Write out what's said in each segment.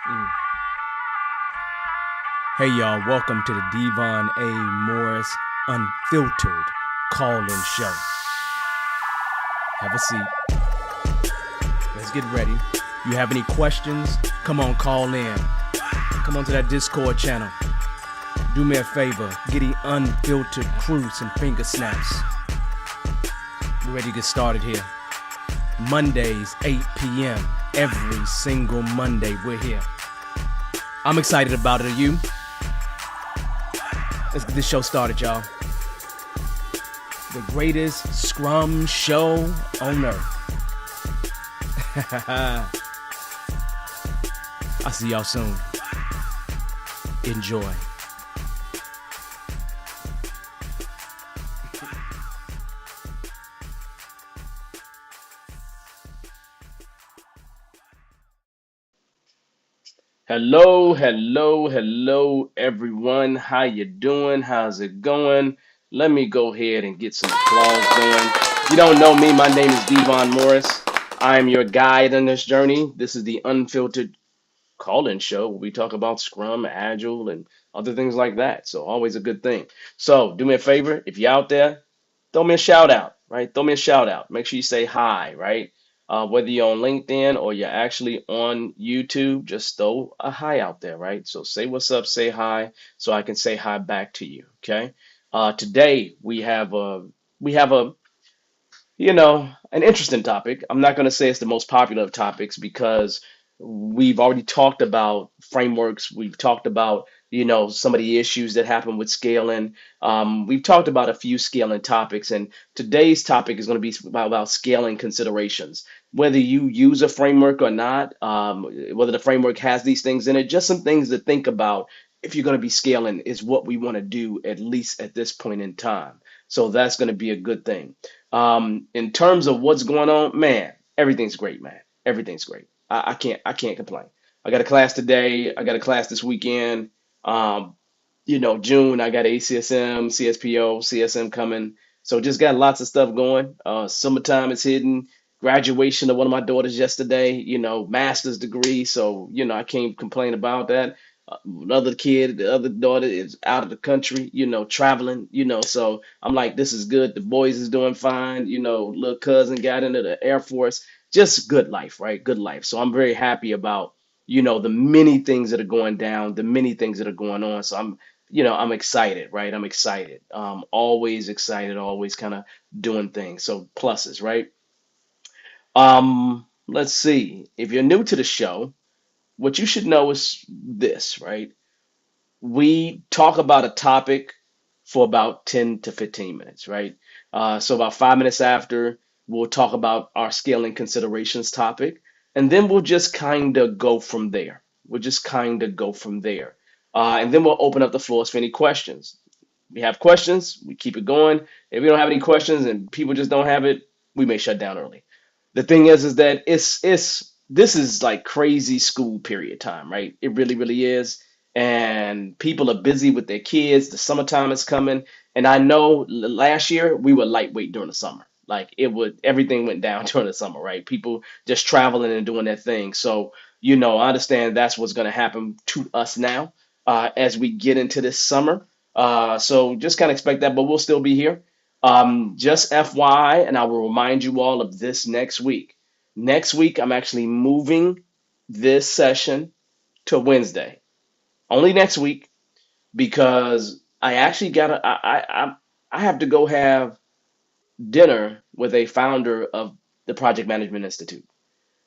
Mm. Hey y'all, welcome to the Devon A. Morris Unfiltered call-in show. Have a seat. Let's get ready. You have any questions? Come on, call in. Come on to that Discord channel. Do me a favor, get the unfiltered crew some finger snaps. We're ready to get started here. Mondays, 8 p.m. Every single Monday, we're here. I'm excited about it. Are you? Let's get this show started, y'all. The greatest Scrum show on earth. I'll see y'all soon. Enjoy. Hello, everyone. How you doing? How's it going? Let me go ahead and get some applause going. You don't know me, my name is Devon Morris. I am your guide on this journey. This is the Unfiltered call-in show where we talk about Scrum, Agile, and other things like that. So always a good thing. So do me a favor, if you're out there, throw me a shout out, right? Throw me a shout out. Make sure you say hi, right? Whether you're on LinkedIn or you're actually on YouTube, just throw a hi out there, right? So say what's up, say hi, so I can say hi back to you. Okay. Today we have a an interesting topic. I'm not going to say it's the most popular of topics because we've already talked about frameworks. We've talked about, some of the issues that happen with scaling. We've talked about a few scaling topics, and today's topic is going to be about scaling considerations. Whether you use a framework or not, whether the framework has these things in it, just some things to think about if you're going to be scaling is what we want to do, at least at this point in time. So that's going to be a good thing. In terms of what's going on, man, everything's great, man. Everything's great. I can't complain. I got a class today. I got a class this weekend. June I got ACSM, CSPO, CSM coming. So just got lots of stuff going. Summertime is hitting. Graduation of one of my daughters yesterday. Master's degree. So I can't complain about that. Another kid, the other daughter is out of the country. Traveling. So I'm like, this is good. The boys is doing fine. Little cousin got into the Air Force. Just good life, right? Good life. So I'm very happy about, the many things that are going down, the many things that are going on. So I'm excited, right? I'm excited. Always excited, always kind of doing things. So pluses, right? Let's see. If you're new to the show, what you should know is this, right? We talk about a topic for about 10 to 15 minutes, right? So about 5 minutes after, we'll talk about our scaling considerations topic, and then we'll just kind of go from there. We'll just kind of go from there. And then we'll open up the floors for any questions. We have questions, we keep it going. If we don't have any questions and people just don't have it, we may shut down early. The thing is that it's this is like crazy school period time, right? It really, really is. And people are busy with their kids. The summertime is coming. And I know last year we were lightweight during the summer. Like everything went down during the summer, right? People just traveling and doing their thing. So, I understand that's what's going to happen to us now as we get into this summer. So just kind of expect that, but we'll still be here. Just FYI, and I will remind you all of this next week. Next week, I'm actually moving this session to Wednesday. Only next week because I actually I have to go have dinner with a founder of the Project Management Institute.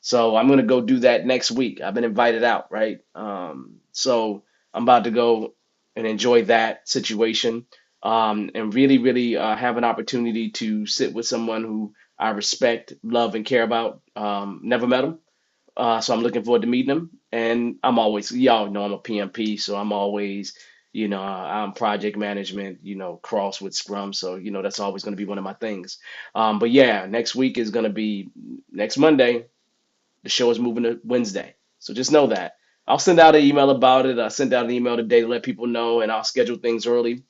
So I'm gonna go do that next week. I've been invited out, right? So I'm about to go and enjoy that situation, and really, really have an opportunity to sit with someone who I respect, love, and care about. Never met him, so I'm looking forward to meeting him. And I'm always, y'all know I'm a PMP, so I'm always, I'm project management, cross with Scrum. So, that's always going to be one of my things. But yeah, next week is going to be next Monday. The show is moving to Wednesday. So just know that. I'll send out an email about it. I sent out an email today to let people know, and I'll schedule things early.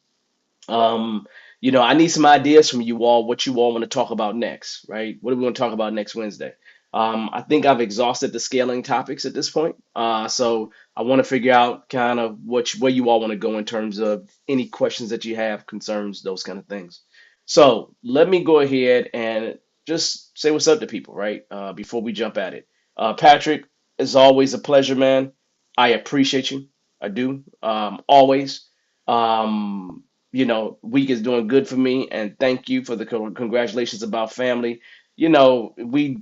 Um, I need some ideas from you all, what you all want to talk about next, right? What are we going to talk about next Wednesday? I think I've exhausted the scaling topics at this point. So I want to figure out kind of where you all want to go in terms of any questions that you have, concerns, those kind of things. So let me go ahead and just say what's up to people, right? Before we jump at it. Patrick, it's always a pleasure, man. I appreciate you. I do. Always. Week is doing good for me, and thank you for the congratulations about family. We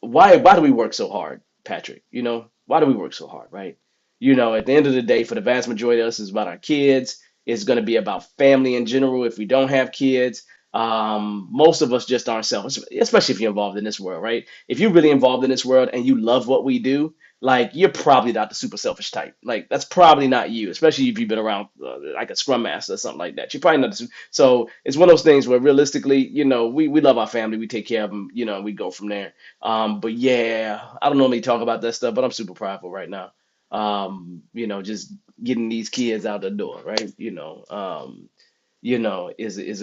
why do we work so hard, Patrick? Why do we work so hard, right? At the end of the day, for the vast majority of us, it's about our kids. It's going to be about family in general. If we don't have kids, most of us just aren't selfish, especially if you're involved in this world, right? If you're really involved in this world and you love what we do, like you're probably not the super selfish type. Like that's probably not you, especially if you've been around like a scrum master or something like that. You're probably not so it's one of those things where realistically, we love our family, we take care of them, and we go from there. But yeah, I don't normally talk about that stuff, but I'm super prideful right now. Just getting these kids out the door, right? Is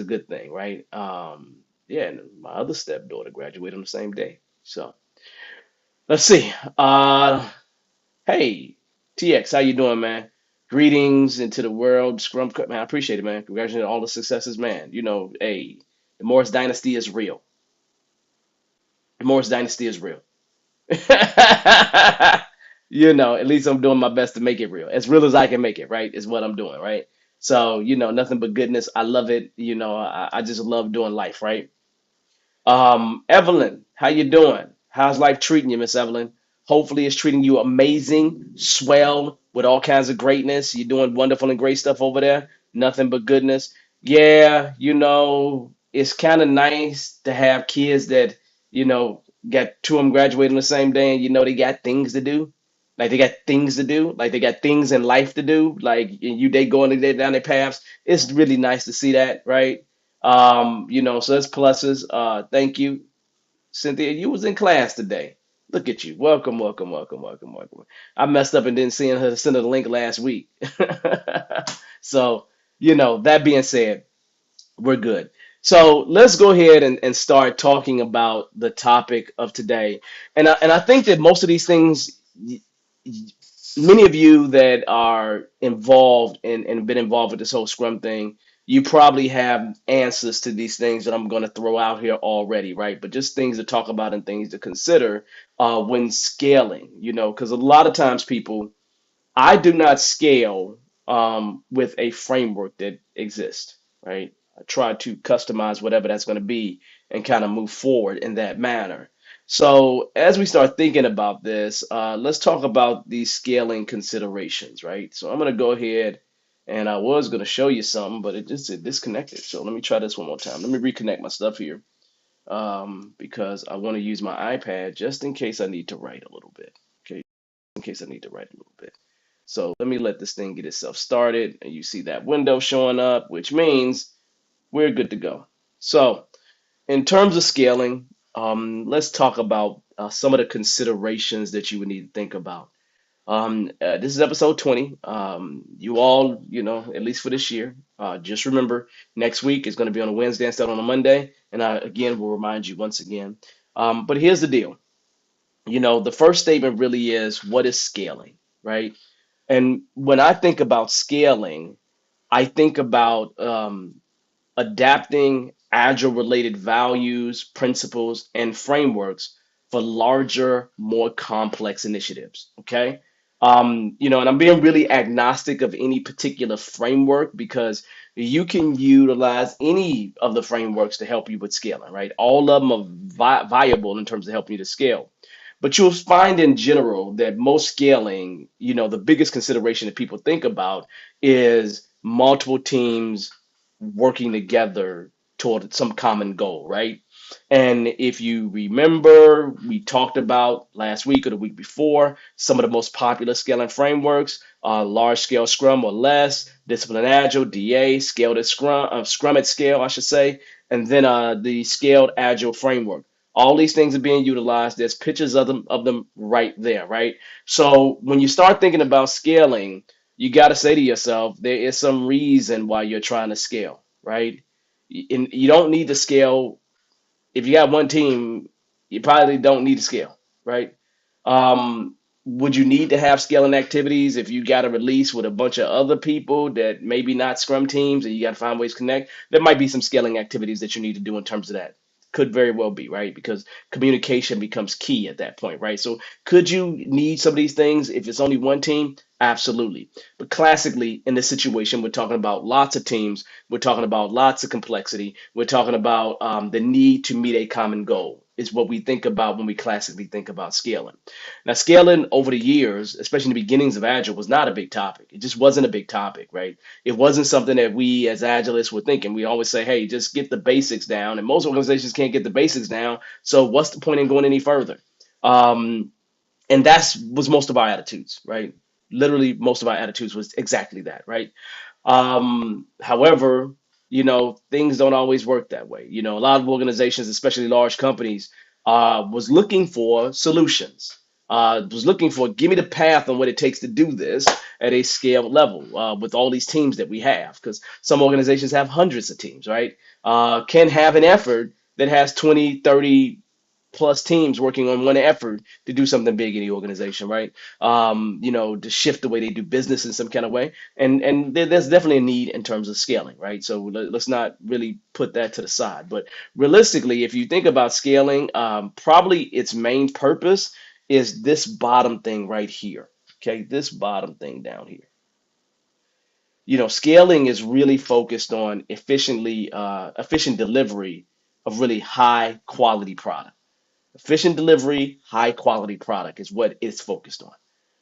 a good thing, right? Yeah, and my other stepdaughter graduated on the same day. So let's see. Hey, TX, how you doing, man? Greetings into the world, Scrum Cut, man. I appreciate it, man. Congratulations on all the successes, man. Hey, the Morris Dynasty is real. The Morris Dynasty is real. At least I'm doing my best to make it real. As real as I can make it, right? Is what I'm doing, right? So, nothing but goodness. I love it. I just love doing life, right? Evelyn, how you doing? How's life treating you, Miss Evelyn? Hopefully it's treating you amazing, swell, with all kinds of greatness. You're doing wonderful and great stuff over there. Nothing but goodness. Yeah, it's kind of nice to have kids that, you know, got two of them graduating the same day and they got things to do. Like they got things to do, like they got things in life to do, like they going down their paths. It's really nice to see that, right? So that's pluses. Thank you, Cynthia. You was in class today. Look at you. Welcome, welcome, welcome, welcome, welcome. I messed up and didn't send her the link last week. So, that being said, we're good. So let's go ahead and start talking about the topic of today. And I think that most of these things, many of you that are involved and been involved with this whole Scrum thing, you probably have answers to these things that I'm going to throw out here already, right? But just things to talk about and things to consider when scaling, because a lot of times people, I do not scale with a framework that exists, right? I try to customize whatever that's going to be and kind of move forward in that manner. So as we start thinking about this, let's talk about these scaling considerations, right? So I'm going to go ahead and I was going to show you something, but it disconnected. So let me try this one more time. Let me reconnect my stuff here because I want to use my iPad just in case I need to write a little bit. Okay, in case I need to write a little bit. So let me let this thing get itself started. And you see that window showing up, which means we're good to go. So in terms of scaling, let's talk about some of the considerations that you would need to think about. This is episode 20. You all, at least for this year, just remember next week is going to be on a Wednesday instead of on a Monday. And I, again, will remind you once again. But here's the deal. The first statement really is what is scaling, right? And when I think about scaling, I think about adapting agile related values, principles, and frameworks for larger, more complex initiatives. Okay. And I'm being really agnostic of any particular framework because you can utilize any of the frameworks to help you with scaling, right? All of them are viable in terms of helping you to scale. But you'll find in general that most scaling, the biggest consideration that people think about is multiple teams working together toward some common goal, right? And if you remember, we talked about last week or the week before some of the most popular scaling frameworks: large scale Scrum or less, disciplined Agile (DA), scaled at Scrum, Scrum at scale, I should say, and then the scaled Agile framework. All these things are being utilized. There's pictures of them right there, right? So when you start thinking about scaling, you got to say to yourself, there is some reason why you're trying to scale, right? And you don't need to scale. If you got one team, you probably don't need to scale. right? Would you need to have scaling activities if you got a release with a bunch of other people that maybe not Scrum teams and you got to find ways to connect? There might be some scaling activities that you need to do in terms of that. Could very well be, right? Because communication becomes key at that point, right? So could you need some of these things if it's only one team? Absolutely. But classically, in this situation, we're talking about lots of teams. We're talking about lots of complexity. We're talking about the need to meet a common goal, is what we think about when we classically think about scaling. Now, scaling over the years, especially in the beginnings of Agile, was not a big topic. It just wasn't a big topic, right? It wasn't something that we as Agilists were thinking. We always say, hey, just get the basics down. And most organizations can't get the basics down. So what's the point in going any further? Um, and that's was most of our attitudes, right? Literally, most of our attitudes was exactly that, right? However, things don't always work that way. A lot of organizations, especially large companies, was looking for solutions. Was looking for give me the path on what it takes to do this at a scale level with all these teams that we have. Because some organizations have hundreds of teams, right? Can have an effort that has 20, 30 plus teams working on one effort to do something big in the organization, right? To shift the way they do business in some kind of way. And there's definitely a need in terms of scaling, right? So let's not really put that to the side. But realistically, if you think about scaling, probably its main purpose is this bottom thing right here. Okay, this bottom thing down here. Scaling is really focused on efficient delivery of really high quality product. Efficient delivery, high quality product is what it's focused on,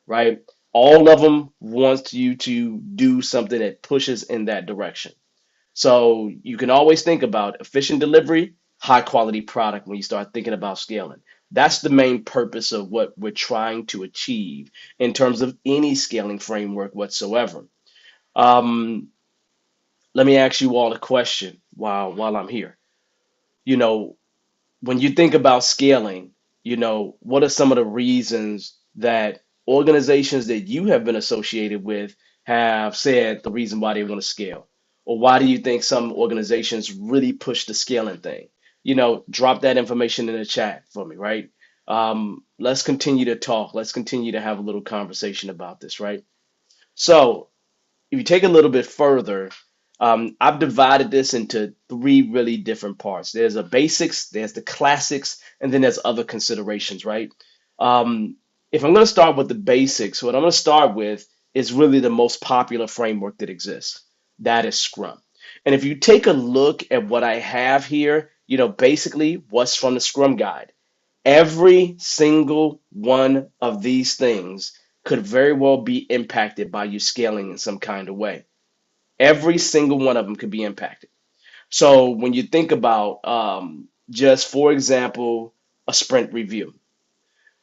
right? All of them wants you to do something that pushes in that direction. So you can always think about efficient delivery, high quality product when you start thinking about scaling. That's the main purpose of what we're trying to achieve in terms of any scaling framework whatsoever. Um, Let me ask you all a question while I'm here. You know, when you think about scaling, what are some of the reasons that organizations that you have been associated with have said the reason why they want to scale? Or why do you think some organizations really push the scaling thing? Drop that information in the chat for me, right? Let's continue to talk. Let's continue to have a little conversation about this, right? So, if you take a little bit further, I've divided this into three really different parts. There's a basics, there's the classics, and then there's other considerations, right? Um, if I'm going to start with the basics, what I'm going to start with is really the most popular framework that exists. That is Scrum. And if you take a look at what I have here, basically what's from the Scrum guide. Every single one of these things could very well be impacted by you scaling in some kind of way. Every single one of them could be impacted. So when you think about just, for example, a sprint review,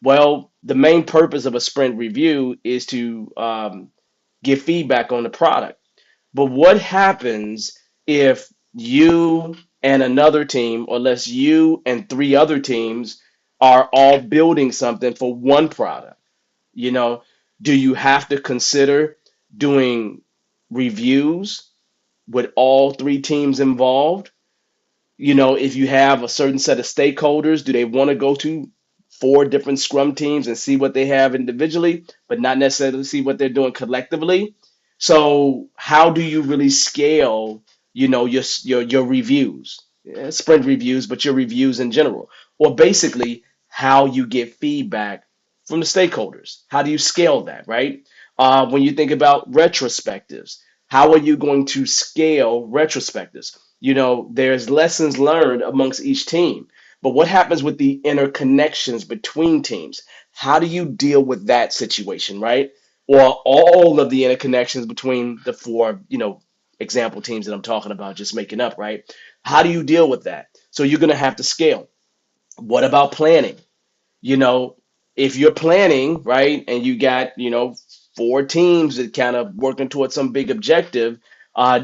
well, the main purpose of a sprint review is to give feedback on the product. But what happens if you and another team, or less you and three other teams, are all building something for one product? You know, do you have to consider doing reviews with all three teams involved? If you have a certain set of stakeholders, do they want to go to four different scrum teams and see what they have individually, but not necessarily see what they're doing collectively? So how do you really scale, your reviews, sprint reviews, but your reviews in general, or basically how you get feedback from the stakeholders? How do you scale that, right? When you think about retrospectives, how are you going to scale retrospectives? There's lessons learned amongst each team, but what happens with the interconnections between teams? How do you deal with that situation, right? Or all of the interconnections between the four, example teams that I'm talking about, just making up, right? How do you deal with that? So you're going to have to scale. What about planning? you know, if you're planning, right, and you got, four teams that kind of working towards some big objective,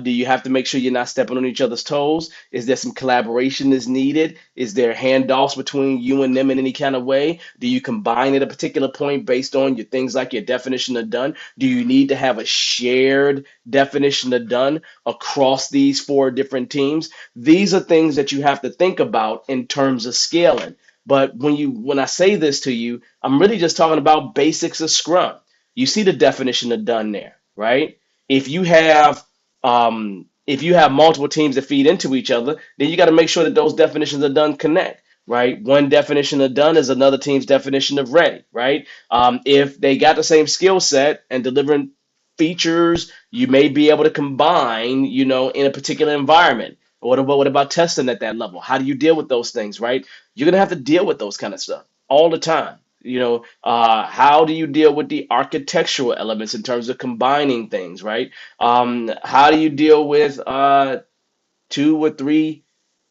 do you have to make sure you're not stepping on each other's toes? Is there some collaboration that's needed? Is there handoffs between you and them in any kind of way? Do you combine at a particular point based on your things like your definition of done? Do you need to have a shared definition of done across these four different teams? These are things that you have to think about in terms of scaling. But when I say this to you, I'm really just talking about basics of Scrum. You see the definition of done there, right? If you have if you have multiple teams that feed into each other, then you got to make sure that those definitions of done connect, right? One definition of done is another team's definition of ready, right? If they got the same skill set and delivering features you may be able to combine, in a particular environment. What about testing at that level? How do you deal with those things, right? You're gonna have to deal with those kind of stuff all the time. How do you deal with the architectural elements in terms of combining things, right? How do you deal with two or three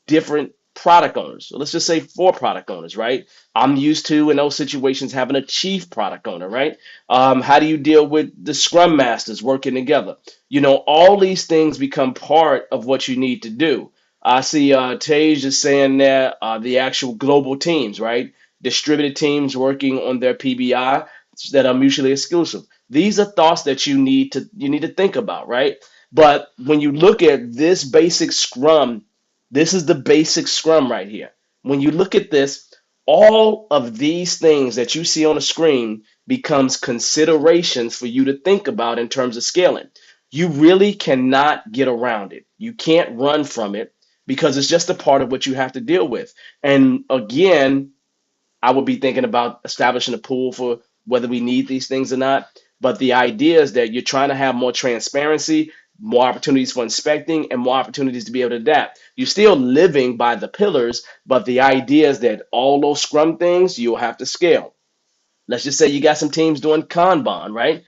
different product owners? So let's just say four product owners, right? I'm used to in those situations having a chief product owner, right? How do you deal with the scrum masters working together? All these things become part of what you need to do. I see Tage is saying that the actual global teams, right? Distributed teams working on their PBI that are mutually exclusive. These are thoughts that you need to think about, right? But when you look at this basic scrum, this is the basic scrum right here. When you look at this, all of these things that you see on the screen becomes considerations for you to think about in terms of scaling. You really cannot get around it. You can't run from it because it's just a part of what you have to deal with. And again, I would be thinking about establishing a pool for whether we need these things or not. But the idea is that you're trying to have more transparency, more opportunities for inspecting, and more opportunities to be able to adapt. You're still living by the pillars, but the idea is that all those scrum things you'll have to scale. Let's just say you got some teams doing Kanban, right?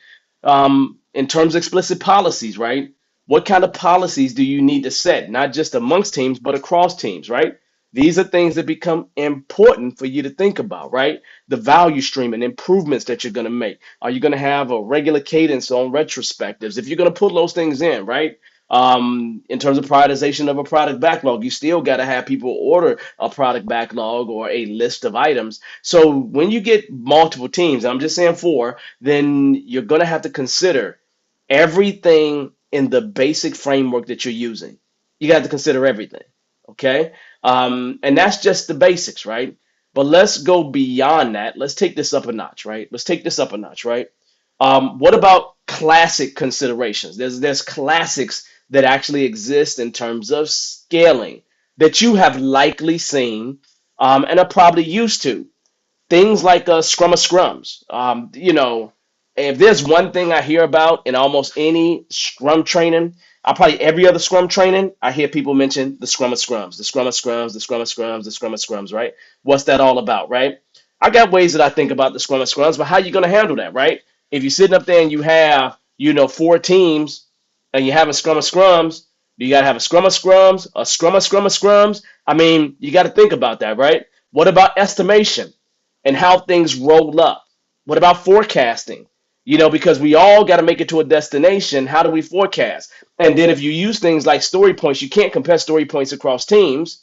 In terms of explicit policies, right? What kind of policies do you need to set, not just amongst teams, but across teams, right? These are things that become important for you to think about, right? The value stream and improvements that you're going to make. Are you going to have a regular cadence on retrospectives? If you're going to put those things in, right? In terms of prioritization of a product backlog, you still got to have people order a product backlog or a list of items. So when you get multiple teams, I'm just saying four, then you're going to have to consider everything in the basic framework that you're using. You got to consider everything. Okay. And that's just the basics, right? But let's go beyond that. Let's take this up a notch, right? Let's take this up a notch, right? What about classic considerations? There's classics that actually exist in terms of scaling that you have likely seen and are probably used to. Things like scrum of scrums. If there's one thing I hear about in almost any scrum training, probably every other scrum training, I hear people mention the scrum of scrums, the scrum of scrums, the scrum of scrums, the scrum of scrums, right? What's that all about, right? I got ways that I think about the scrum of scrums, but how you going to handle that, right? If you're sitting up there and you have, four teams and you have a scrum of scrums, you got to have a scrum of scrums, a scrum of scrums. I mean, you got to think about that, right? What about estimation and how things roll up? What about forecasting? Because we all got to make it to a destination. How do we forecast? And then if you use things like story points, you can't compare story points across teams.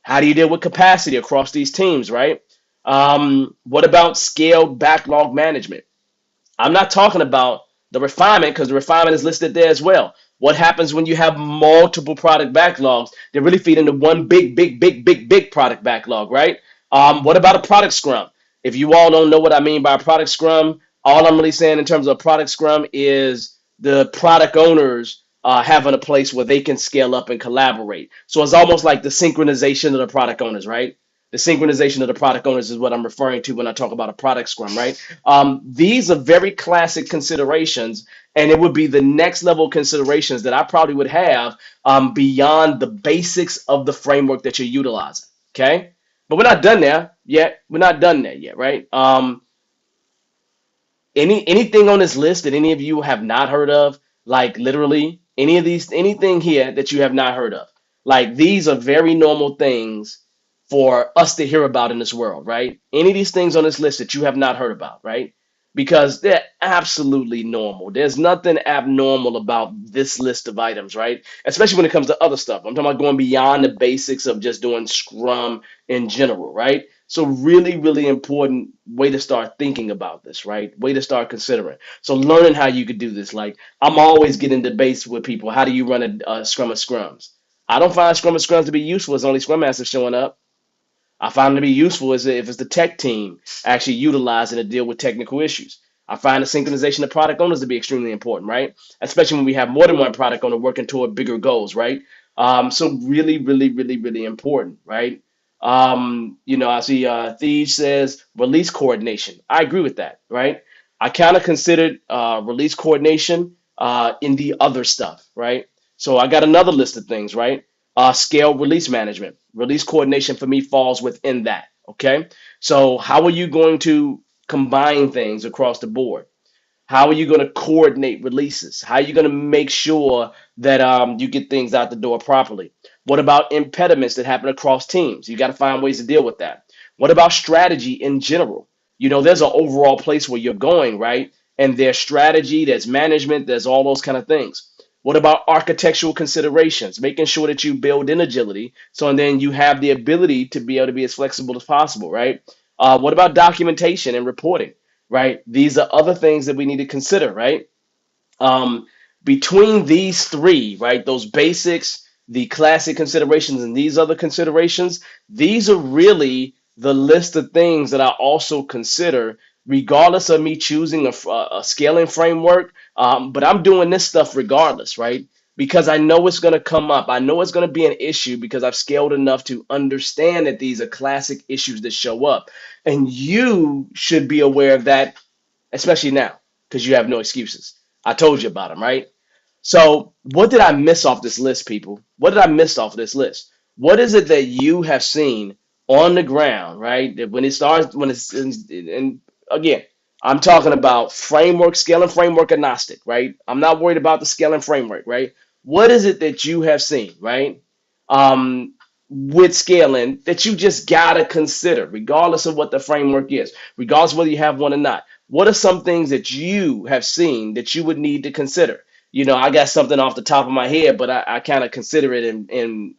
How do you deal with capacity across these teams, right? What about scaled backlog management? I'm not talking about the refinement because the refinement is listed there as well. What happens when you have multiple product backlogs? They really feed into one big, big, big, big, big product backlog, right? What about a product scrum? If you all don't know what I mean by a product scrum, all I'm really saying in terms of a product scrum is the product owners having a place where they can scale up and collaborate. So it's almost like the synchronization of the product owners, right? The synchronization of the product owners is what I'm referring to when I talk about a product scrum, right? These are very classic considerations, and it would be the next level considerations that I probably would have beyond the basics of the framework that you're utilizing. Okay, but we're not done there yet. We're not done there yet, right? Anything on this list that any of you have not heard of, like literally anything here that you have not heard of, like these are very normal things for us to hear about in this world, right? Any of these things on this list that you have not heard about, right? Because they're absolutely normal. There's nothing abnormal about this list of items, right? Especially when it comes to other stuff. I'm talking about going beyond the basics of just doing Scrum in general, right? So really, really important way to start thinking about this, right? Way to start considering. So learning how you could do this. Like I'm always getting debates with people. How do you run a Scrum of Scrums? I don't find Scrum of Scrums to be useful as only Scrum Masters showing up. I find it to be useful is if it's the tech team actually utilizing to deal with technical issues. I find the synchronization of product owners to be extremely important, right? Especially when we have more than one product owner working toward bigger goals, right? So really, really, really, really important, right? I see Thiege says release coordination. I agree with that, right? I kind of considered release coordination in the other stuff, right? So I got another list of things, right? Scale release management. Release coordination for me falls within that. Okay. So, how are you going to combine things across the board? How are you going to coordinate releases? How are you going to make sure that you get things out the door properly? What about impediments that happen across teams? You got to find ways to deal with that. What about strategy in general? There's an overall place where you're going, right? And there's strategy, there's management, there's all those kind of things. What about architectural considerations? Making sure that you build in agility so and then you have the ability to be able to be as flexible as possible, right? What about documentation and reporting? Right? These are other things that we need to consider, right? Um, Between these three, right, those basics, the classic considerations, and these other considerations, these are really the list of things that I also consider, regardless of me choosing a scaling framework. But I'm doing this stuff regardless, right? Because I know it's going to come up. I know it's going to be an issue because I've scaled enough to understand that these are classic issues that show up. And you should be aware of that, especially now, because you have no excuses. I told you about them, right? So, what did I miss off this list, people? What did I miss off this list? What is it that you have seen on the ground, right? That when it starts, when it's, and again, I'm talking about framework, scaling framework agnostic, right? I'm not worried about the scaling framework, right? What is it that you have seen, right? Um, with scaling that you just gotta consider, regardless of what the framework is, regardless of whether you have one or not. What are some things that you have seen that you would need to consider? I got something off the top of my head, but I kind of consider it in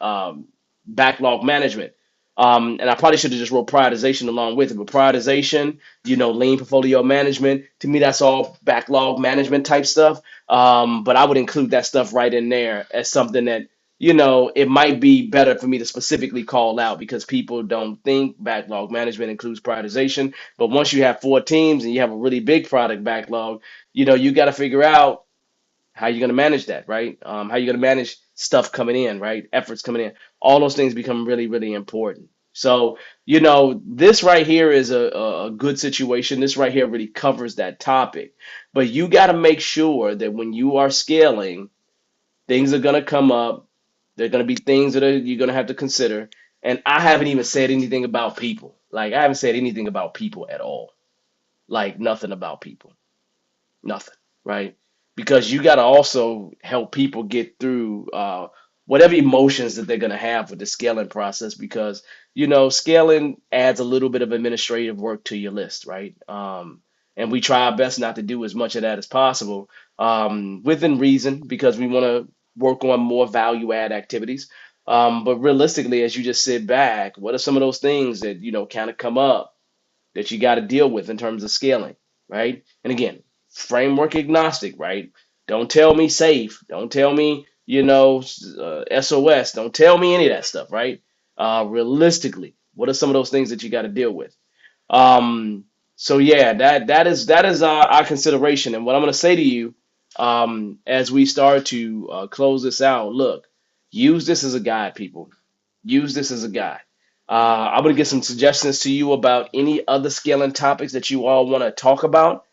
backlog management. And I probably should have just wrote prioritization along with it. But prioritization, lean portfolio management, to me, that's all backlog management type stuff. But I would include that stuff right in there as something that, it might be better for me to specifically call out because people don't think backlog management includes prioritization. But once you have four teams and you have a really big product backlog, you got to figure out how you going to manage that, right? How you going to manage stuff coming in, right? Efforts coming in. All those things become really, really important. So, this right here is a good situation. This right here really covers that topic. But you got to make sure that when you are scaling, things are going to come up. There are going to be things that you're going to have to consider. And I haven't even said anything about people. Like, I haven't said anything about people at all. Like, nothing about people. Nothing, right? Because you got to also help people get through whatever emotions that they're going to have with the scaling process because, scaling adds a little bit of administrative work to your list, right? And we try our best not to do as much of that as possible within reason because we want to work on more value add activities. But realistically, as you just sit back, what are some of those things that, kind of come up that you got to deal with in terms of scaling, right? And again, framework agnostic, right? Don't tell me safe. Don't tell me, SOS. Don't tell me any of that stuff, right? Realistically, what are some of those things that you got to deal with? Um, so yeah, that is our consideration. And what I'm going to say to you, as we start to close this out, look, use this as a guide, people. Use this as a guide. I'm going to get some suggestions to you about any other scaling topics that you all want to talk about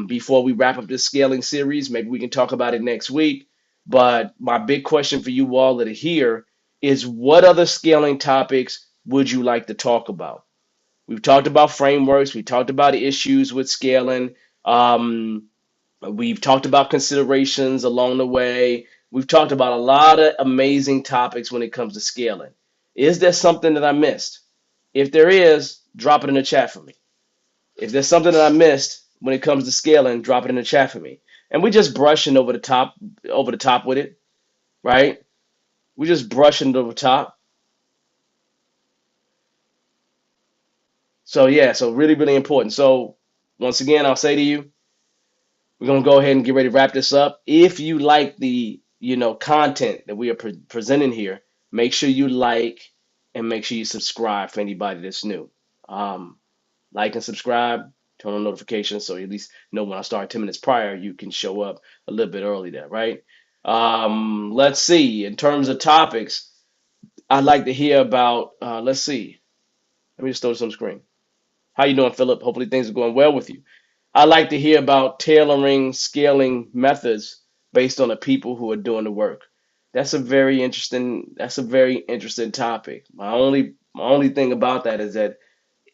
before we wrap up this scaling series. Maybe we can talk about it next week. But my big question for you all that are here is what other scaling topics would you like to talk about? We've talked about frameworks. We talked about issues with scaling. Um, we've talked about considerations along the way. We've talked about a lot of amazing topics when it comes to scaling. Is there something that I missed? If there is, drop it in the chat for me. If there's something that I missed when it comes to scaling, drop it in the chat for me. And we're just brushing over the top with it, right? We're just brushing over the top. So yeah, so really, really important. So once again, I'll say to you, we're gonna go ahead and get ready to wrap this up. If you like the content that we are presenting here, make sure you like, and make sure you subscribe for anybody that's new. Um, like and subscribe, turn on notifications so you at least know when I start 10 minutes prior, you can show up a little bit early there, right? Let's see. In terms of topics, I'd like to hear about, let's see. Let me just throw this on the screen. How you doing, Philip? Hopefully things are going well with you. I'd like to hear about tailoring, scaling methods based on the people who are doing the work. That's a very interesting topic. My only thing about that is that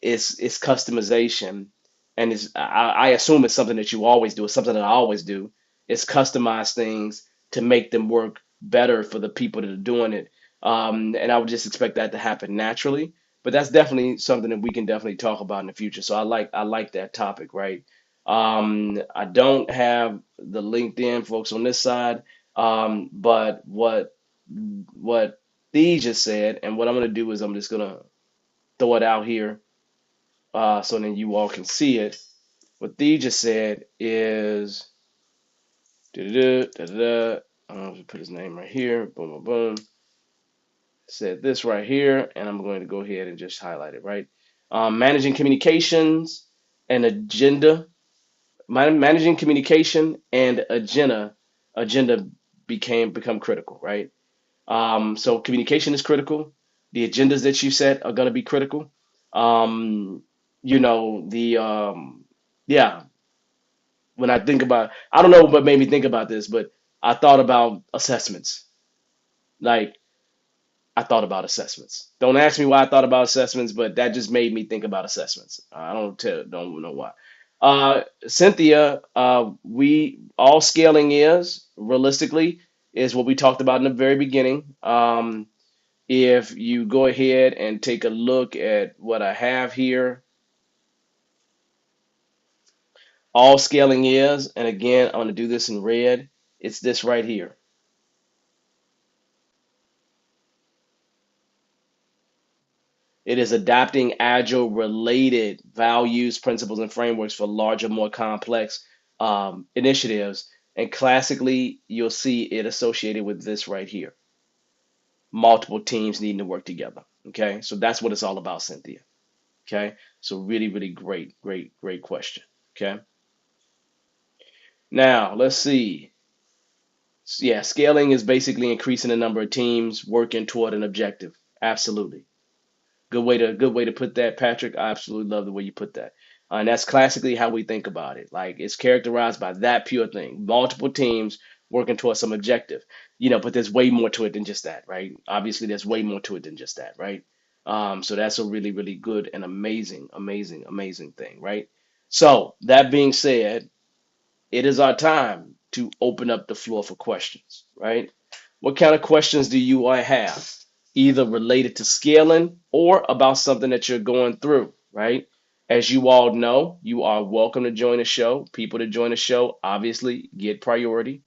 it's customization, and I assume it's something that you always do. It's something that I always do. It's customize things to make them work better for the people that are doing it. And I would just expect that to happen naturally. But that's definitely something that we can definitely talk about in the future. So I like that topic, right? I don't have the LinkedIn folks on this side, but what Thee just said, and what I'm gonna do is I'm just gonna throw it out here so then you all can see it. What Thee just said is da-da-da, da-da-da. I'm going to put his name right here. Boom, boom, boom. Said this right here, and I'm going to go ahead and just highlight it, right? Managing communications and agenda. Managing communication and agenda become critical, right? So communication is critical. The agendas that you set are going to be critical. Um, the yeah. When I think about, I don't know what made me think about this, but I thought about assessments. Like I thought about assessments. Don't ask me why I thought about assessments, but that just made me think about assessments. Don't know why. Cynthia, we all scaling is realistically is what we talked about in the very beginning. If you go ahead and take a look at what I have here, all scaling is, and again, I'm going to do this in red. It's this right here. It is adapting agile related values, principles, and frameworks for larger, more complex initiatives. And classically, you'll see it associated with this right here, multiple teams needing to work together. Okay, so that's what it's all about, Cynthia. Okay, so really, really great, great, great question. Okay, now let's see. Yeah, scaling is basically increasing the number of teams working toward an objective. Absolutely. Good way to put that, Patrick. I absolutely love the way you put that. And that's classically how we think about it. Like it's characterized by that pure thing. Multiple teams working towards some objective. But there's way more to it than just that, right? Obviously, there's way more to it than just that, right? So that's a really, really good and amazing, amazing, amazing thing, right? So that being said, it is our time to open up the floor for questions, right? What kind of questions do you all have? Either related to scaling or about something that you're going through, right? As you all know, you are welcome to join the show. People to join the show obviously get priority.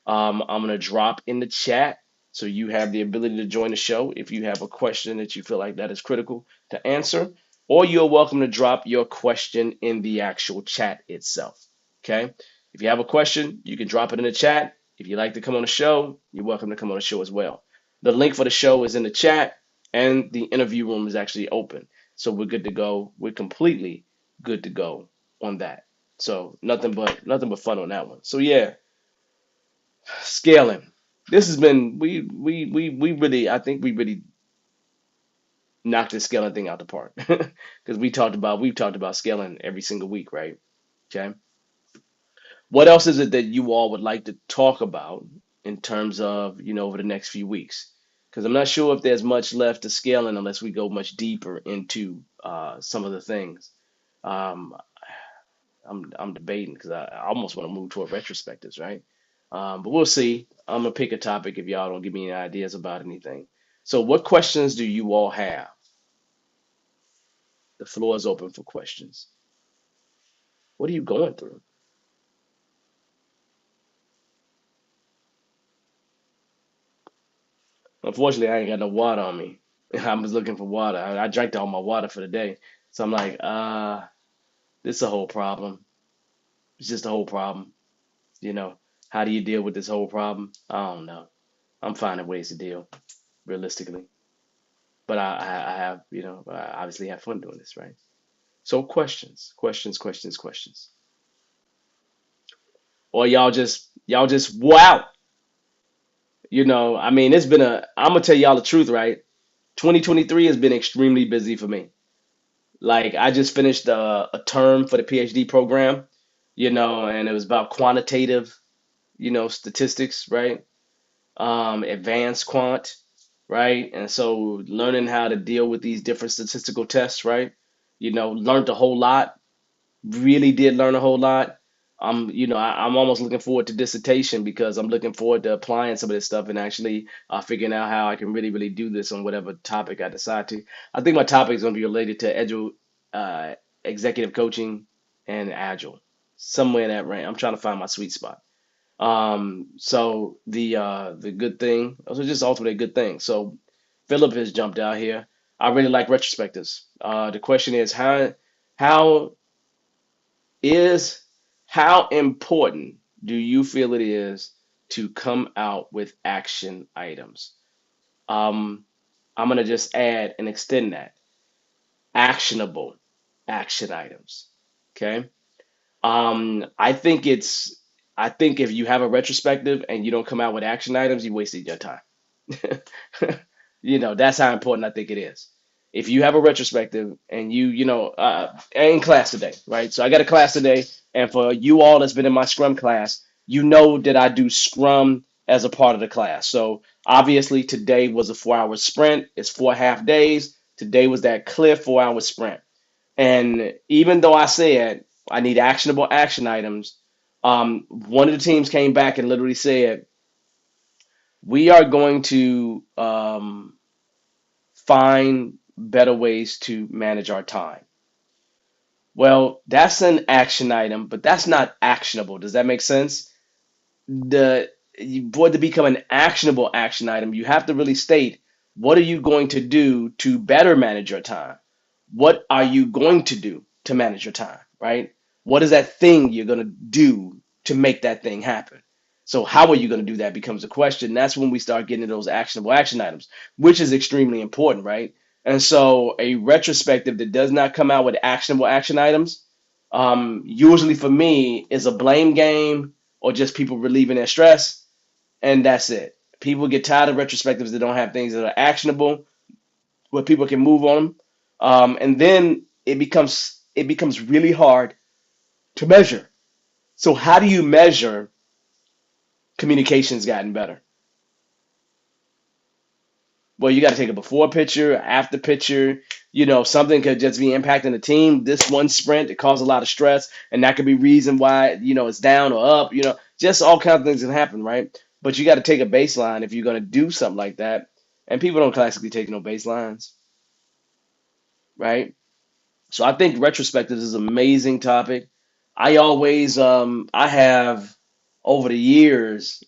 I'm going to drop in the chat so you have the ability to join the show if you have a question that you feel like that is critical to answer, or you're welcome to drop your question in the actual chat itself. Okay? If you have a question, you can drop it in the chat. If you'd like to come on the show, you're welcome to come on the show as well. The link for the show is in the chat, and the interview room is actually open. So we're good to go. We're completely good to go on that. So nothing but fun on that one. So yeah, scaling. This has been we really, I think we really knocked this scaling thing out the park because we've talked about scaling every single week, right? Okay. What else is it that you all would like to talk about in terms of, over the next few weeks? Because I'm not sure if there's much left to scaling unless we go much deeper into some of the things. Um, I'm debating because I almost want to move toward retrospectives, right? But we'll see. I'm gonna pick a topic if y'all don't give me any ideas about anything. So, what questions do you all have? The floor is open for questions. What are you going through? Unfortunately, I ain't got no water on me. I was looking for water. I drank all my water for the day. So I'm like, this is a whole problem. It's just a whole problem. You know, how do you deal with this whole problem? I don't know. I'm finding ways to deal realistically. but I have, I obviously have fun doing this, right? So questions, or y'all just wow. I mean, I'm gonna tell y'all the truth, right? 2023 has been extremely busy for me. Like I just finished a term for the PhD program, and it was about quantitative, statistics, right? Advanced quant, right? And so learning how to deal with these different statistical tests, right? Learned a whole lot, really did learn a whole lot. I'm almost looking forward to dissertation because I'm looking forward to applying some of this stuff and actually figuring out how I can really, really do this on whatever topic I decide to. I think my topic is going to be related to uh, executive coaching and agile, somewhere in that range. I'm trying to find my sweet spot. So the good thing, also just ultimately a good thing. So Philip has jumped out here. I really like retrospectives. The question is how is how important do you feel it is to come out with action items? Um, I'm gonna just add and extend that actionable action items. Okay. I think I think if you have a retrospective and you don't come out with action items, you wasted your time. That's how important I think it is. If you have a retrospective and in class today, right? So I got a class today, and for you all that's been in my Scrum class, you know that I do Scrum as a part of the class. So obviously today was a 4 hour sprint. It's 4 half days. Today was that clear 4 hour sprint. And even though I said I need actionable action items, one of the teams came back and literally said, we are going to find better ways to manage our time. Well, that's an action item, but that's not actionable. Does that make sense? the For it to become an actionable action item, you have to really state what are you going to do to better manage your time? What are you going to do to manage your time, right? What is that thing you're going to do to make that thing happen? So how are you going to do that becomes a question. That's when we start getting to those actionable action items, which is extremely important, right? And so a retrospective that does not come out with actionable action items, usually for me, is a blame game or just people relieving their stress, and that's it. People get tired of retrospectives that don't have things that are actionable, where people can move on them, and then it becomes really hard to measure. So how do you measure communications gotten better? Well, you got to take a before picture, after picture. Something could just be impacting the team. This one sprint it caused a lot of stress, and that could be reason why it's down or up. Just all kinds of things can happen, right? But you got to take a baseline if you're going to do something like that. And people don't classically take no baselines, right? So I think retrospectives is an amazing topic. I have over the years,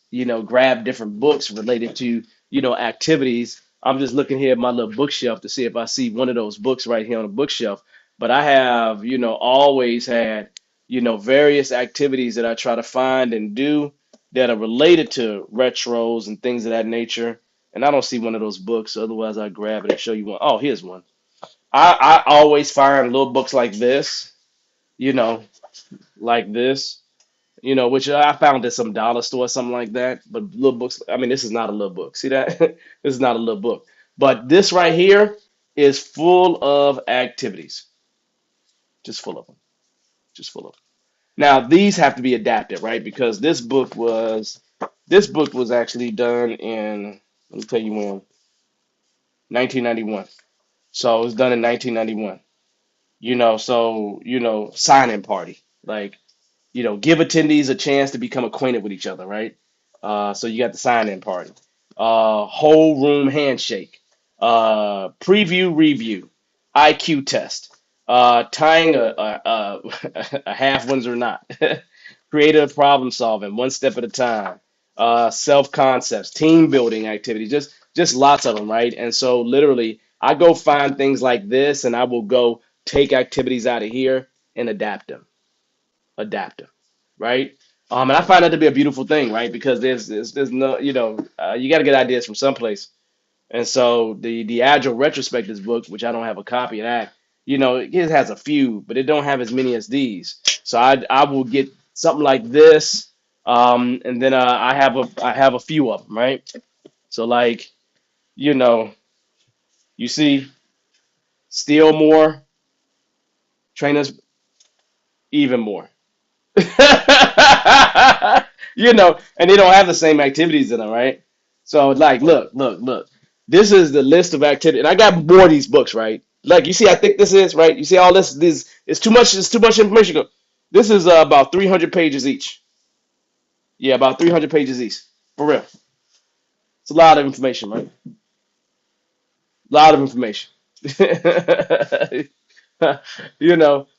grabbed different books related to, activities. I'm just looking here at my little bookshelf to see if I see one of those books right here on the bookshelf. But I have, always had, various activities that I try to find and do that are related to retros and things of that nature. And I don't see one of those books. Otherwise, I'd grab it and show you one. Oh, here's one. I always find little books like this, you know, like this, which I found at some dollar store or something like that. But little books, I mean, this is not a little book. See that? This is not a little book. But this right here is full of activities, just full of them, just full of them. Now these have to be adapted, right? Because this book was actually done in, let me tell you when, 1991. So it was done in 1991. So sign-in party, like give attendees a chance to become acquainted with each other, right? So you got the sign-in party, whole room handshake, preview review, IQ test, tying a half ones or not, creative problem solving, one step at a time, self concepts, team building activities, just lots of them, right? And so literally, I go find things like this, and I will go take activities out of here and adapt them, right? And I find that to be a beautiful thing, right? Because there's no, you got to get ideas from someplace. And so the Agile Retrospectives book, which I don't have a copy of that, it has a few, but it don't have as many as these. So I will get something like this, and then I have a few of them, right? So like you know you see, steal more, trainers even more. And they don't have the same activities in them, right? So like, look. This is the list of activity, and I got more of these books, right? Like you see, how thick this is, right? You see all this. This it's too much. It's too much information. This is about 300 pages each. Yeah, about 300 pages each. For real, it's a lot of information, right? A lot of information. But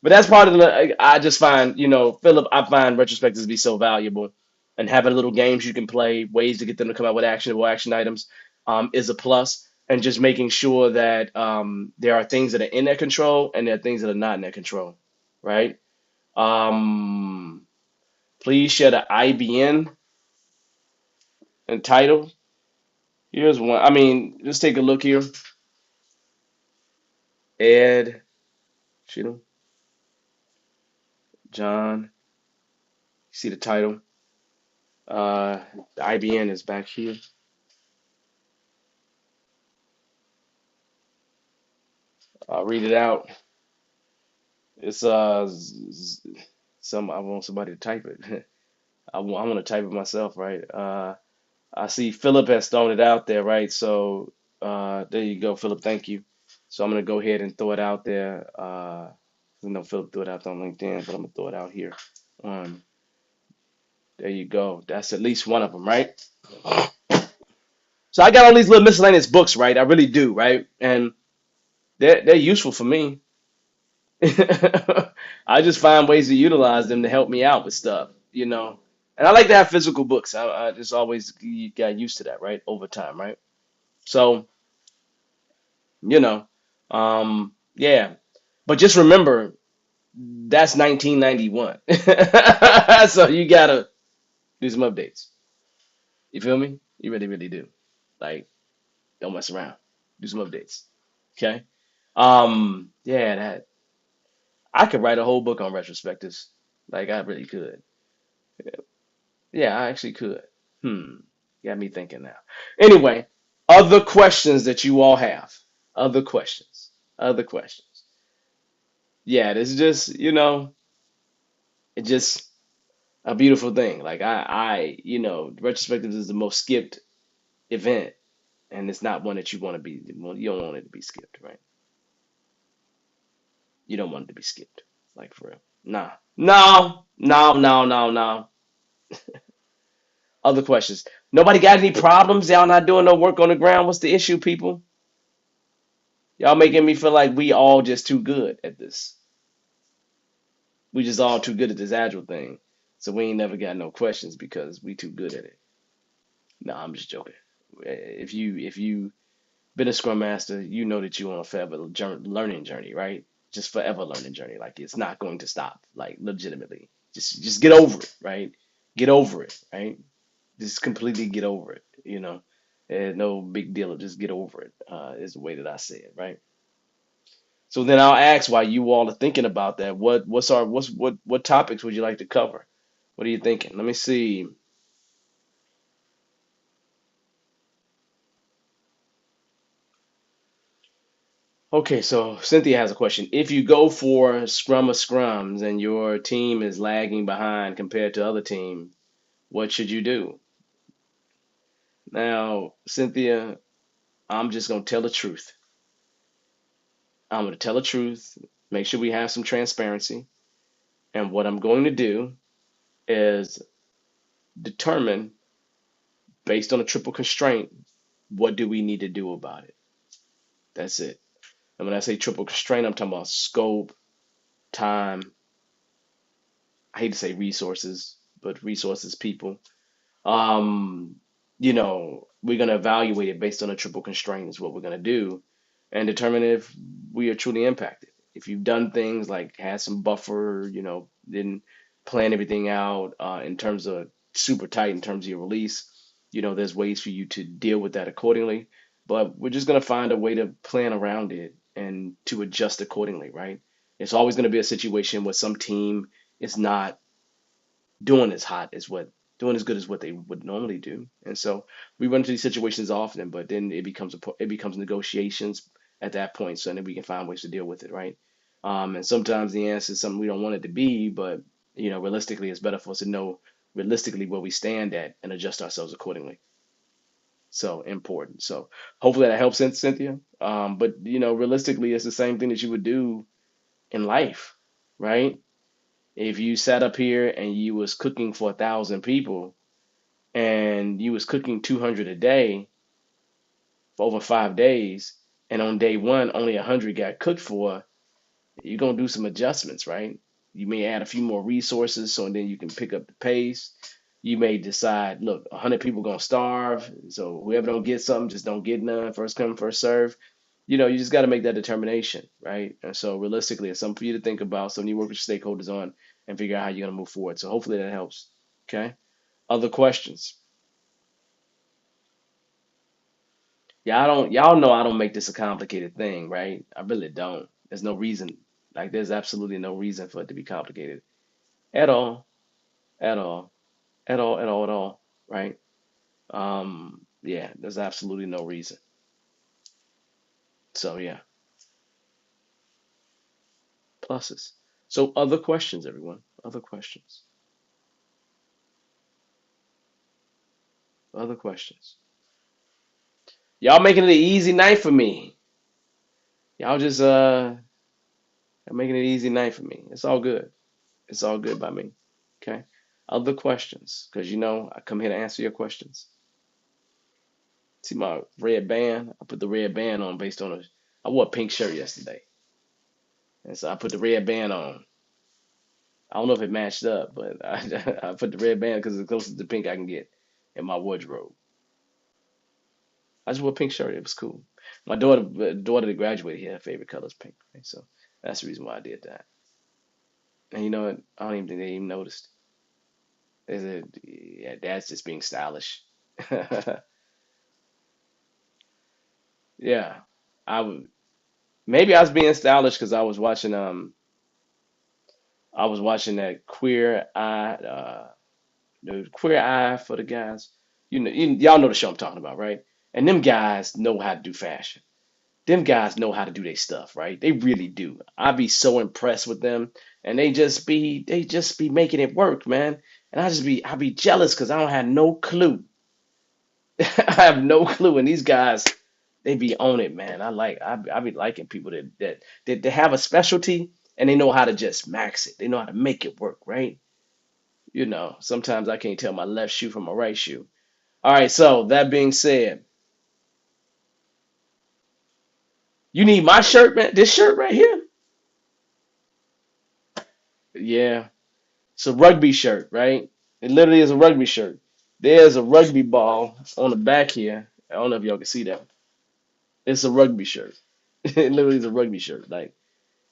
that's part of the. I just find, Philip. I find retrospectives to be so valuable, and having little games you can play, ways to get them to come up with actionable action items, is a plus. And just making sure that there are things that are in their control and there are things that are not in their control, right? Um, Please share the IBN and title. Here's one. I mean, just take a look here. Ed, shoot him, John. See the title. The IBN is back here. I'll read it out. It's some I want somebody to type it. I want to type it myself, right? I see Philip has thrown it out there, right? So there you go, Philip. Thank you. So I'm gonna go ahead and throw it out there. I know Philip threw it out on LinkedIn, but I'm gonna throw it out here. Um, there you go. That's at least one of them, right? So I got all these little miscellaneous books, right? I really do, right? And they're useful for me. I just find ways to utilize them to help me out with stuff. And I like to have physical books. I just always got used to that, right? Over time, right? So, you know, yeah. But just remember, that's 1991. So you gotta do some updates. You feel me? You really, really do. Like, don't mess around. Do some updates. Okay? Yeah, that I could write a whole book on retrospectives. Like, I really could. Yeah, I actually could. Hmm. Got me thinking now. Anyway, other questions that you all have. Other questions. Other questions. Yeah, this is just, it's just a beautiful thing. Like retrospectives is the most skipped event, and it's not one that you want to be. Well, you don't want it to be skipped, right? You don't want it to be skipped, like for real. Nah, no, no, no, no, no. Other questions. Nobody got any problems? Y'all not doing no work on the ground? What's the issue, people? Y'all making me feel like we all just too good at this. We just all too good at this agile thing. So we ain't never got no questions because we too good at it. No, I'm just joking. If you been a scrum master, you know that you're on a forever learning journey, right? Just forever learning journey. Like it's not going to stop. Like legitimately, just get over it, right? Get over it, right? Just completely get over it. No big deal. Just get over it. Is the way that I say it, right? So then I'll ask why you all are thinking about that. What topics would you like to cover? What are you thinking? Let me see. Okay, so Cynthia has a question. If you go for scrum of scrums and your team is lagging behind compared to other team, what should you do? Now, Cynthia, I'm just gonna tell the truth. I'm gonna tell the truth. Make sure we have some transparency. And what I'm going to do is determine, based on a triple constraint, what do we need to do about it? That's it. And when I say triple constraint, I'm talking about scope, time. I hate to say resources, but resources, people. Um, we're going to evaluate it based on a triple constraint is what we're going to do and determine if we are truly impacted. If you've done things like had some buffer, didn't plan everything out in terms of super tight in terms of your release, there's ways for you to deal with that accordingly. but we're just gonna find a way to plan around it and to adjust accordingly, right? It's always gonna be a situation where some team is not doing as hot as what doing as good as what they would normally do. And so we run into these situations often, but then it becomes negotiations at that point. So then we can find ways to deal with it, right? And sometimes the answer is something we don't want it to be, but realistically, it's better for us to know realistically where we stand at and adjust ourselves accordingly. So important. So hopefully that helps, Cynthia. But realistically, it's the same thing that you would do in life, right? If you sat up here and you was cooking for 1,000 people and you was cooking 200 a day for over 5 days, and on day one only 100 got cooked for, you're gonna do some adjustments, right? You may add a few more resources so then you can pick up the pace. You may decide, look, 100 people gonna starve, so whoever don't get something just don't get none. First come, first serve. You just got to make that determination, right? And so realistically, it's something for you to think about, something you work with your stakeholders on, and figure out how you're gonna move forward. So hopefully that helps. Okay. Other questions? Yeah, I don't. Y'all know I don't make this a complicated thing, right? I really don't. There's no reason. Like, there's absolutely no reason for it to be complicated at all, at all, at all, at all, at all, right? Yeah, there's absolutely no reason. So yeah, pluses. So other questions, everyone. Other questions. Other questions. Y'all making it an easy night for me. Y'all just making it an easy night for me. It's all good. It's all good by me. Okay. Other questions, because I come here to answer your questions. See my red band? I put the red band on based on I wore a pink shirt yesterday, and so I put the red band on. I don't know if it matched up, but I put the red band because it's the closest to pink I can get in my wardrobe. I just wore a pink shirt. It was cool. My daughter that graduated here, her favorite color is pink, right? So that's the reason why I did that. And you know what? I don't even think they even noticed. They said, "Yeah, Dad's just being stylish." Yeah, I would. Maybe I was being stylish because I was watching that Queer Eye for the guys. Y'all know the show I'm talking about, right? And them guys know how to do fashion. Them guys know how to do their stuff, right? They really do. I be so impressed with them, and they just be making it work, man. And I be jealous because I don't have no clue. I have no clue, and these guys they be on it, man. I be liking people that have a specialty and they know how to just max it. They know how to make it work, right? Sometimes I can't tell my left shoe from my right shoe. All right, so that being said, you need my shirt, man. This shirt right here. Yeah, it's a rugby shirt, right? It literally is a rugby shirt. There's a rugby ball on the back here. I don't know if y'all can see that. It's a rugby shirt. It literally is a rugby shirt. Like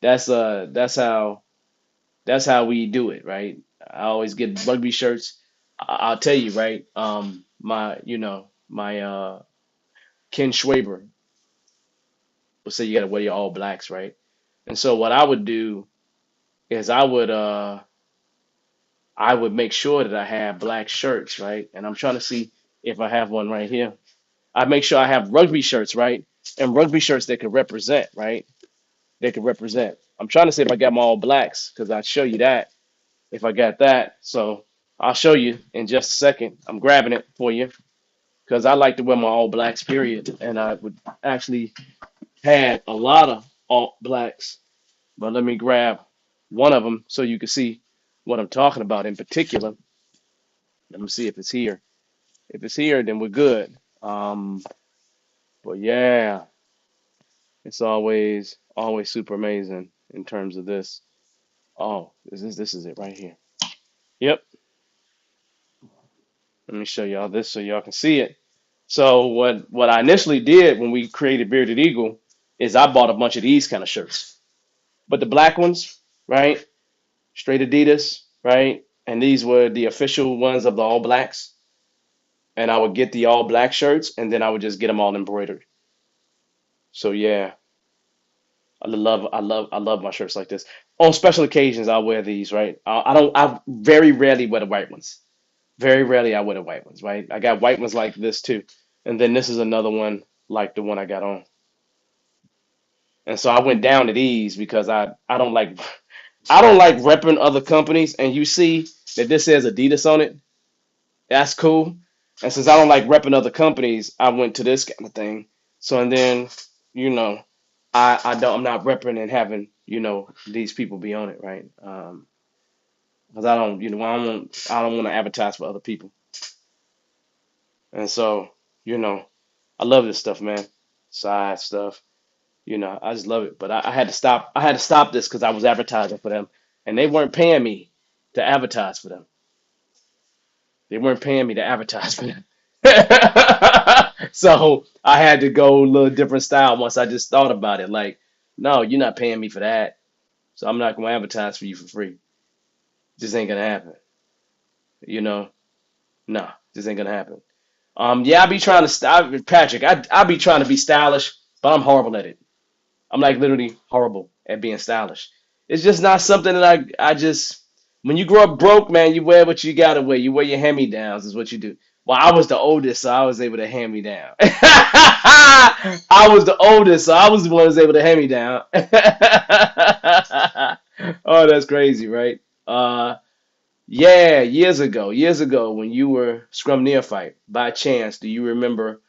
that's how we do it, right? I always get rugby shirts. I'll tell you, right? My Ken Schwaber would say you got to wear your all blacks, right? And so what I would do is I would make sure that I have black shirts, right? And I'm trying to see if I have one right here. I make sure I have rugby shirts, right? And rugby shirts that could represent, right? They could represent. I'm trying to see if I got my all blacks because I'll show you that if I got that. So I'll show you in just a second. I'm grabbing it for you because I like to wear my all blacks, period. And I would actually had a lot of all blacks, but let me grab one of them so you can see what I'm talking about in particular. Let me see if it's here. If it's here, then we're good. But yeah, it's always super amazing in terms of this. Oh, this is it right here. Yep. Let me show y'all this so y'all can see it. So what I initially did when we created Bearded Eagle is I bought a bunch of these kind of shirts. But the black ones, right? Straight Adidas, right? And these were the official ones of the All Blacks. And I would get the all black shirts and then I would just get them all embroidered. So yeah, I love my shirts like this. On special occasions, I'll wear these, right? I very rarely wear the white ones. Very rarely I wear the white ones, right? I got white ones like this too. And then this is another one like the one I got on. And so I went down to these because I don't like repping other companies. And you see that this says Adidas on it. That's cool. And since I don't like repping other companies, I went to this kind of thing. So and then, you know, I'm not repping and having, these people be on it, right? Because I don't want to advertise for other people. And so, you know, I love this stuff, man. Side stuff. I just love it. But I had to stop. I had to stop this because I was advertising for them, and they weren't paying me to advertise for them. They weren't paying me to advertise for them. So I had to go a little different style once I just thought about it. Like, no, you're not paying me for that, so I'm not going to advertise for you for free. Just ain't gonna happen. You know, no, just ain't gonna happen. Yeah, I be trying to Patrick. I be trying to be stylish, but I'm horrible at it. I'm like literally horrible at being stylish. It's just not something that I just when you grow up broke, man, you wear what you gotta wear. You wear your hand me downs is what you do. Well, I was the oldest, so I was able to hand me down. I was the oldest, so I was the one who was able to hand me down. Oh, that's crazy, right? Yeah, years ago, when you were Scrum Neophyte, by chance, do you remember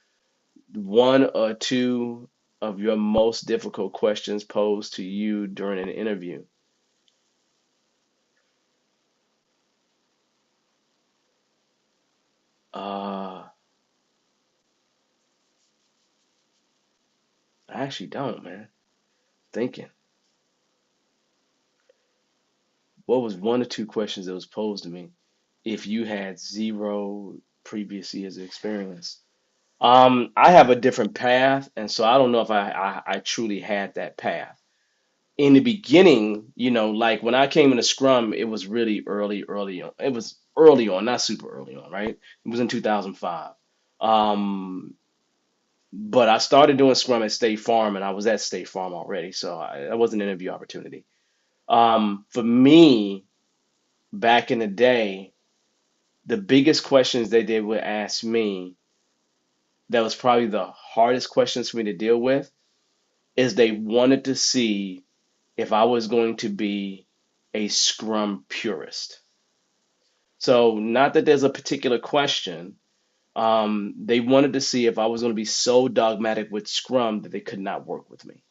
one or two of your most difficult questions posed to you during an interview? Uh, I actually don't, man. Thinking. What was one or two questions that was posed to me if you had zero previous years of experience? I have a different path, and so I don't know if I truly had that path. In the beginning, like when I came into Scrum, it was really early on. It was early on, not super early on, right? It was in 2005. Um, but I started doing Scrum at State Farm, and I was at State Farm already, so that was an interview opportunity. For me, back in the day, the biggest questions that they would ask me, that was probably the hardest questions for me to deal with, is they wanted to see if I was going to be a Scrum purist. So, not that there's a particular question. They wanted to see if I was going to be so dogmatic with Scrum that they could not work with me.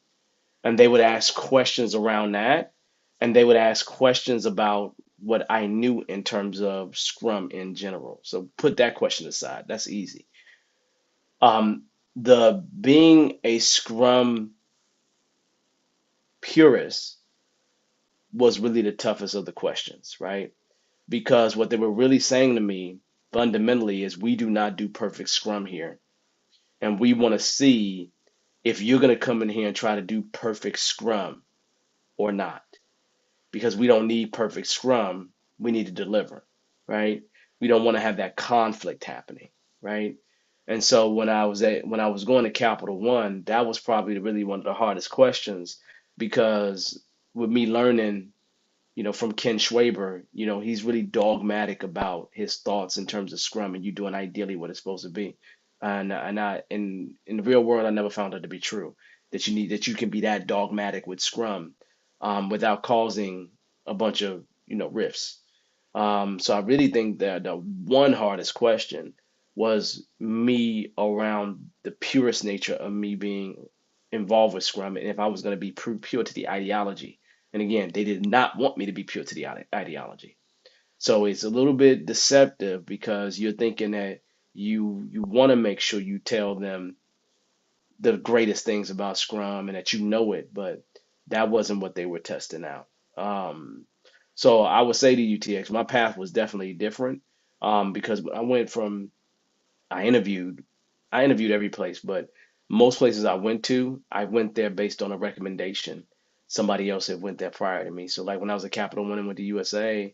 And they would ask questions around that, and they would ask questions about what I knew in terms of Scrum in general. So, put that question aside. That's easy. The being a Scrum purist was really the toughest of the questions, right? Because what they were really saying to me fundamentally is we do not do perfect Scrum here. And we want to see if you're going to come in here and try to do perfect Scrum or not. Because we don't need perfect Scrum. We need to deliver, right? We don't want to have that conflict happening, right? And so when I was going to Capital One, that was probably really one of the hardest questions because with me learning from Ken Schwaber, he's really dogmatic about his thoughts in terms of Scrum and you doing ideally what it's supposed to be. In the real world, I never found that to be true. That you can be that dogmatic with Scrum, without causing a bunch of rifts. So I really think that the one hardest question was me around the purest nature of me being involved with Scrum and if I was going to be pure to the ideology. And again, they did not want me to be pure to the ideology. So it's a little bit deceptive because you're thinking that you want to make sure you tell them the greatest things about Scrum and that you know it, but that wasn't what they were testing out. So I would say to UTX, my path was definitely different, because I went from I interviewed I interviewed every place, but most places I went there based on a recommendation. Somebody else had went there prior to me. So like when I was at Capital One and went to USA,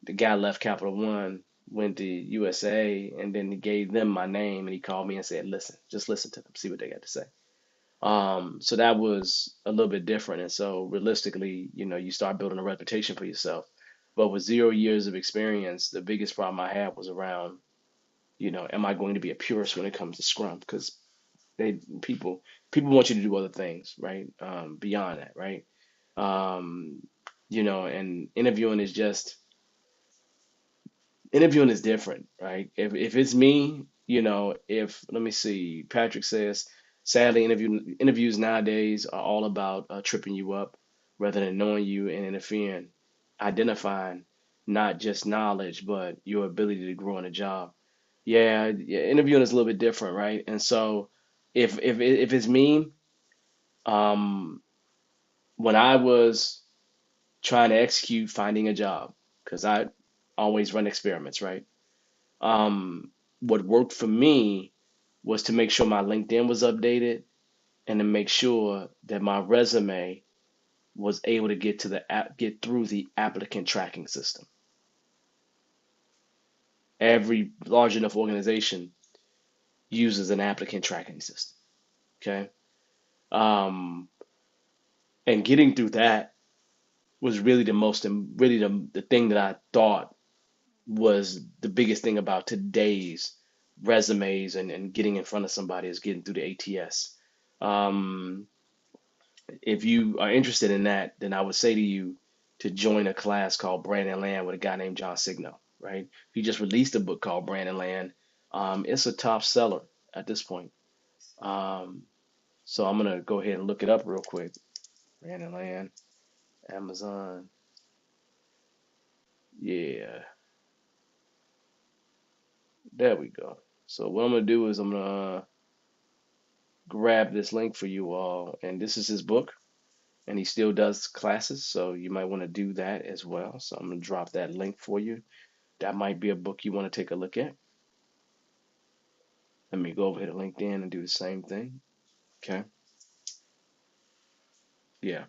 the guy left Capital One, went to USA, and then he gave them my name and he called me and said, "Listen, just listen to them, see what they got to say." So that was a little bit different. And so realistically, you start building a reputation for yourself. But with 0 years of experience, the biggest problem I had was around, am I going to be a purist when it comes to Scrum? Because they people want you to do other things, right? Beyond that, right? Um, and interviewing is different, right? If it's me, if let me see, Patrick says, sadly, interviews nowadays are all about tripping you up rather than knowing you and interfering, identifying not just knowledge but your ability to grow in a job. Yeah, yeah, interviewing is a little bit different, right? And so, if it's me, um, when I was trying to execute finding a job, because I always run experiments, right? What worked for me was to make sure my LinkedIn was updated and to make sure that my resume was able to get through the applicant tracking system. Every large enough organization uses an applicant tracking system. Okay. Um, and getting through that was really the thing that I thought was the biggest thing about today's resumes and getting in front of somebody is getting through the ATS. Um, if you are interested in that, then I would say to you to join a class called Brand and Land with a guy named John Signo, right? He just released a book called Brand and Land. It's a top seller at this point. Um, so I'm gonna go ahead and look it up real quick. Brand and Land, Amazon. Yeah, there we go. So what I'm gonna do is I'm gonna grab this link for you all, and this is his book, and he still does classes, so you might want to do that as well. So I'm gonna drop that link for you. That might be a book you want to take a look at. Let me go over here to LinkedIn and do the same thing. Okay. Yeah.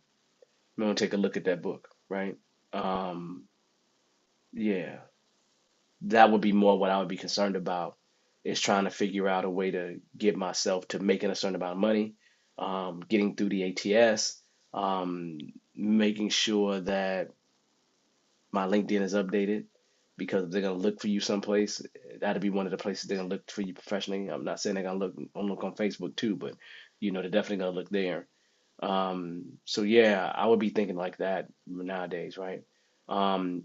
I'm going to take a look at that book, right? Um, yeah. That would be more what I would be concerned about is trying to figure out a way to get myself to making a certain amount of money, getting through the ATS, um, making sure that my LinkedIn is updated because if they're gonna look for you someplace, that'll be one of the places they're gonna look for you professionally. I'm not saying they're gonna look on Facebook too, but they're definitely gonna look there. So yeah, I would be thinking like that nowadays, right?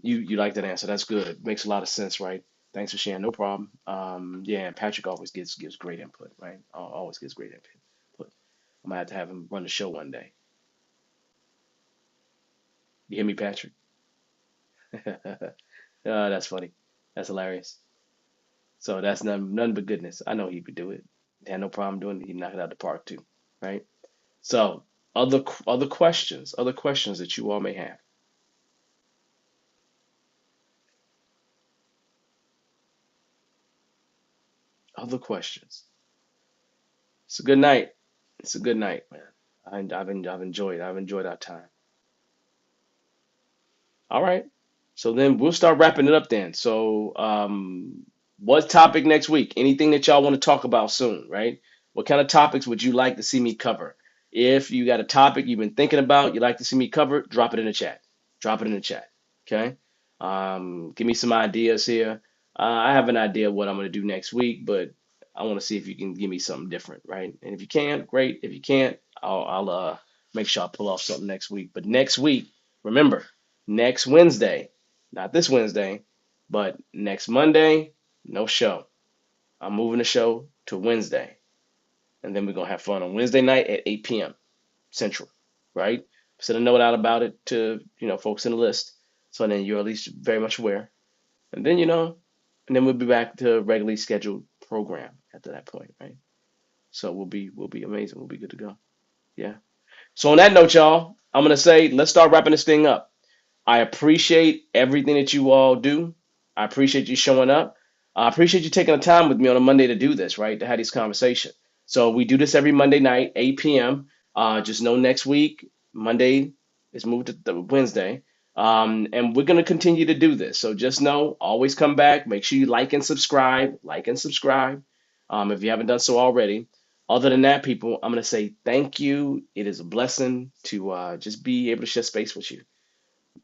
You like that answer? That's good. Makes a lot of sense, right? Thanks for sharing. No problem. Yeah, and Patrick always gives great input, right? Always gives great input. I'm gonna have him run the show one day. You hear me, Patrick? That's funny. That's hilarious. So that's none but goodness. I know he could do it. He had no problem doing it. He'd knock it out the park too, right? So other questions that you all may have. Other questions. It's a good night. It's a good night, man. I've enjoyed our time. All right. So then we'll start wrapping it up then. So, what topic next week? Anything that y'all want to talk about soon, right? What kind of topics would you like to see me cover? If you got a topic you've been thinking about, you'd like to see me cover, drop it in the chat. Drop it in the chat. Okay. Give me some ideas here. I have an idea of what I'm going to do next week, but I want to see if you can give me something different, right? And if you can, great. If you can't, I'll make sure I pull off something next week. But next week, remember, next Wednesday, not this Wednesday, but next Monday, no show. I'm moving the show to Wednesday, and then we're gonna have fun on Wednesday night at 8 p.m. Central, right? Send a note out about it to folks in the list, so then you're at least very much aware, and then and then we'll be back to a regularly scheduled program after that point, right? So we'll be amazing. We'll be good to go. Yeah. So on that note, y'all, I'm gonna say let's start wrapping this thing up. I appreciate everything that you all do. I appreciate you showing up. I appreciate you taking the time with me on a Monday to do this, right? To have these conversations. So we do this every Monday night, 8 p.m. Just know next week, Monday is moved to Wednesday. And we're going to continue to do this. So just know, always come back. Make sure you like and subscribe. Like and subscribe if you haven't done so already. Other than that, people, I'm going to say thank you. It is a blessing to just be able to share space with you.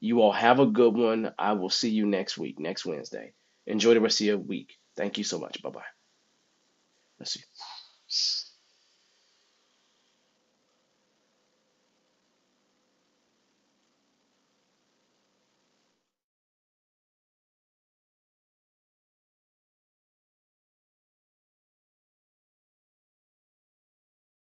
You all have a good one. I will see you next week, next Wednesday. Enjoy the rest of your week. Thank you so much. Bye bye. Let's see.